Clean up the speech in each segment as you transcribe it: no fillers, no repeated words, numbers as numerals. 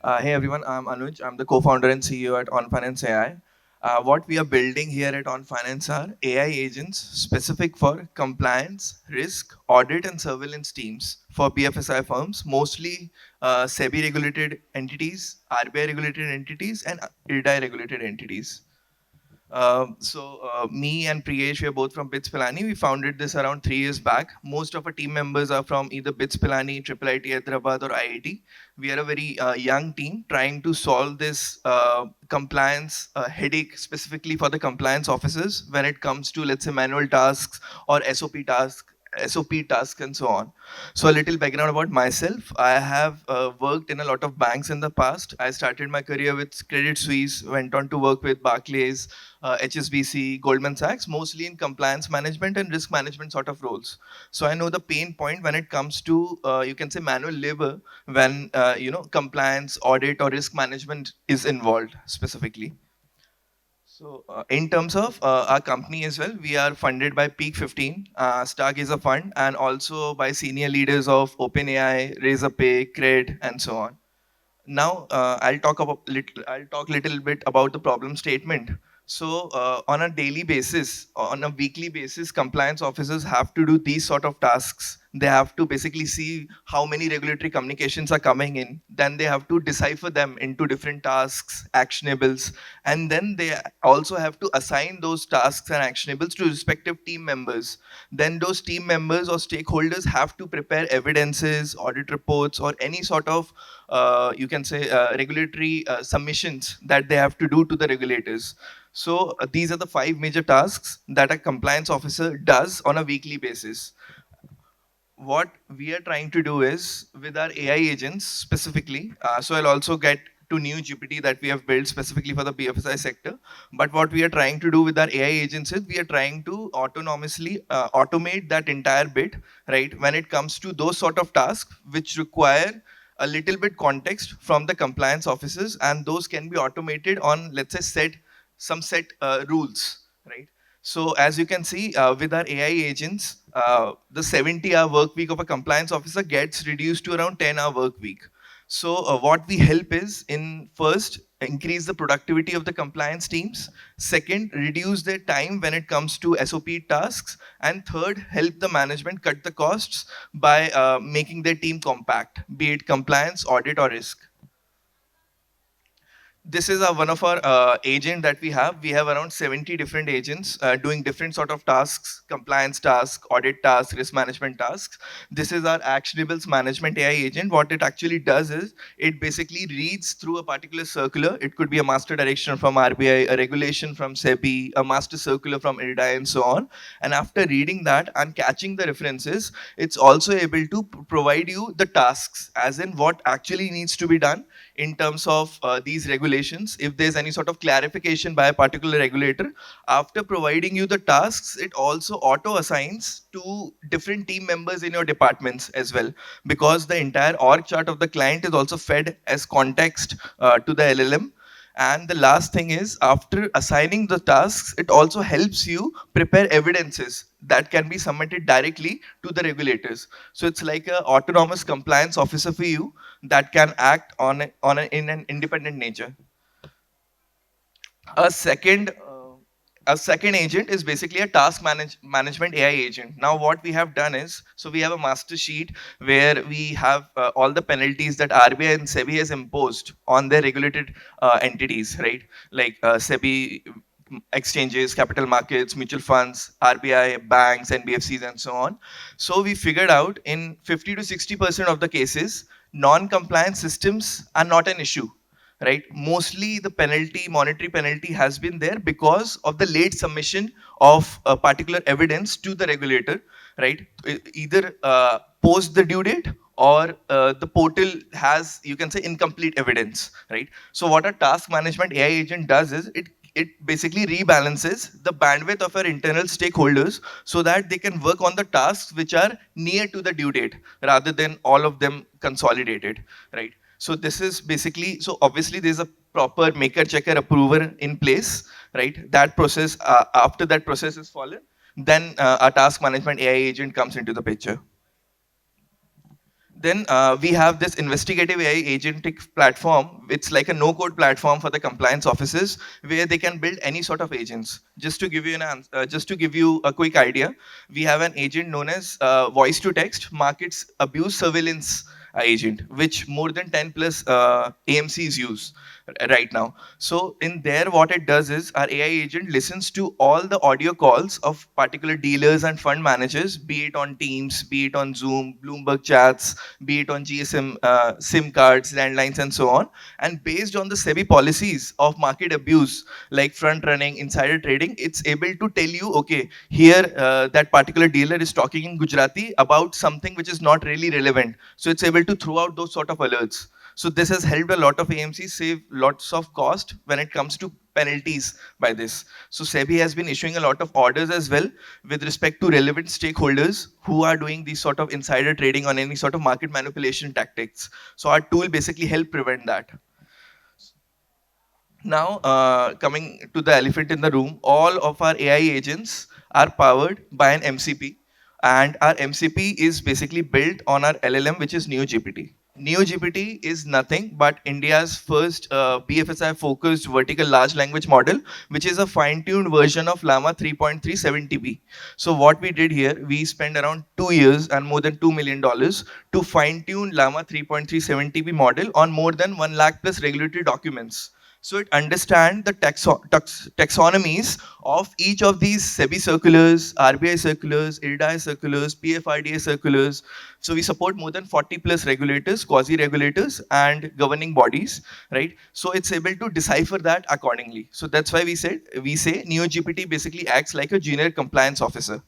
Hey everyone, I'm Anuj. I'm the co-founder and CEO at OnFinance AI. What we are building here at OnFinance are AI agents specific for compliance, risk, audit, and surveillance teams for BFSI firms, mostly SEBI regulated entities, RBI regulated entities, and IRDAI regulated entities. Me and Priyesh, we are both from BITS Pilani. We founded this around 3 years back. Most of our team members are from either BITS Pilani, Triple IT Hyderabad, or IIT. We are a very young team trying to solve this compliance headache specifically for the compliance officers when it comes to, let's say, manual tasks or SOP tasks, and so on. So, a little background about myself. I have worked in a lot of banks in the past. I started my career with Credit Suisse, went on to work with Barclays, HSBC, Goldman Sachs, mostly in compliance management and risk management sort of roles. So I know the pain point when it comes to, you can say, manual labor when, compliance, audit, or risk management is involved specifically. In terms of our company as well, we are funded by Peak 15, Stark is a fund, and also by senior leaders of OpenAI, Razorpay, Cred, and so on. Now I'll talk little bit about the problem statement. On a daily basis, on a weekly basis, compliance officers have to do these sort of tasks. They have to basically see how many regulatory communications are coming in. Then they have to decipher them into different tasks, actionables, and then they also have to assign those tasks and actionables to respective team members. Then those team members or stakeholders have to prepare evidences, audit reports, or any sort of you can say regulatory submissions that they have to do to the regulators. These are the five major tasks that a compliance officer does on a weekly basis. What we are trying to do is with our AI agents specifically. So I'll also get to new GPT that we have built specifically for the BFSI sector. But what we are trying to do with our AI agents is we are trying to autonomously automate that entire bit, right? When it comes to those sort of tasks which require a little bit context from the compliance officers, and those can be automated on, let's say, set rules, right? So as you can see with our AI agents, the 70-hour work week of a compliance officer gets reduced to around 10-hour work week. What we help is in first increase the productivity of the compliance teams. Second, reduce their time when it comes to SOP tasks. And third, help the management cut the costs by making their team compact, be it compliance, audit, or risk. This is one of our agent that we have. We have around 70 different agents doing different sort of tasks: compliance tasks, audit tasks, risk management tasks. This is our actionables management AI agent. What it actually does is it basically reads through a particular circular. It could be a master direction from RBI, a regulation from SEBI, a master circular from IRDAI, and so on. And after reading that and catching the references, it's also able to provide you the tasks, as in what actually needs to be done in terms of these regulations. If there's any sort of clarification by a particular regulator, after providing you the tasks, it also auto assigns to different team members in your departments as well, because the entire org chart of the client is also fed as context to the LLM. And the last thing is, after assigning the tasks, it also helps you prepare evidences that can be submitted directly to the regulators. So it's like an autonomous compliance officer for you that can act in an independent nature. A second a second agent is basically a management AI agent. Now, what we have done is, so we have a master sheet where we have all the penalties that RBI and SEBI has imposed on their regulated entities, right? Like SEBI exchanges, capital markets, mutual funds, RBI, banks, NBFCs, and so on. So we figured out in 50 to 60% of the cases, non-compliant systems are not an issue, right? Mostly the monetary penalty has been there because of the late submission of a particular evidence to the regulator, right? Either post the due date, or the portal has, you can say, incomplete evidence, right? So what a task management AI agent does is it basically rebalances the bandwidth of our internal stakeholders so that they can work on the tasks which are near to the due date rather than all of them consolidated, right? So this is basically, so obviously there's a proper maker checker approver in place, right? That process, after that process is followed, then a task management AI agent comes into the picture. Then we have this Investigative AI agentic platform. It's like a no-code platform for the compliance officers where they can build any sort of agents. Just to give you just to give you a quick idea, we have an agent known as voice to text markets abuse surveillance agent, which more than 10 plus AMCs use right now. So in there, what it does is our AI agent listens to all the audio calls of particular dealers and fund managers, be it on Teams, be it on Zoom, Bloomberg chats, be it on GSM, SIM cards, landlines, and so on. And based on the SEBI policies of market abuse, like front running, insider trading, it's able to tell you, okay, here that particular dealer is talking in Gujarati about something which is not really relevant. So it's able to throw out those sort of alerts. So this has helped a lot of AMCs save lots of cost when it comes to penalties by this. So SEBI has been issuing a lot of orders as well with respect to relevant stakeholders who are doing these sort of insider trading on any sort of market manipulation tactics. So our tool basically help prevent that. Now, coming to the elephant in the room, all of our AI agents are powered by an MCP, and our MCP is basically built on our LLM, which is NeoGPT. NeoGPT is nothing but India's first BFSI focused vertical large language model, which is a fine tuned version of Llama 3.370B. So, what we did here, we spent around 2 years and more than $2 million to fine tune Llama 3.370B model on more than 1 lakh plus regulatory documents. So it understands the taxonomies of each of these SEBI circulars, RBI circulars, IRDAI circulars, PFRDA circulars. So we support more than 40 plus regulators, quasi-regulators, and governing bodies, right? So it's able to decipher that accordingly. So that's why we say NeoGPT basically acts like a junior compliance officer.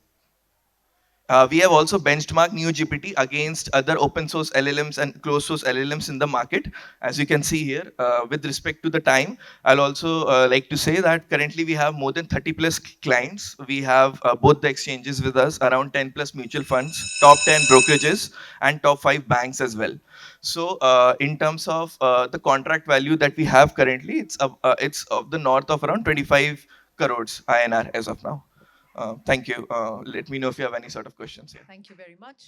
We have also benchmarked NeoGPT against other open source LLMs and closed source LLMs in the market. As you can see here, with respect to the time, I'll also like to say that currently we have more than 30 plus clients. We have both the exchanges with us, around 10 plus mutual funds, top 10 brokerages, and top 5 banks as well. So in terms of the contract value that we have currently, it's of the north of around 25 crores INR as of now. Thank you. Let me know if you have any sort of questions here. Thank you very much.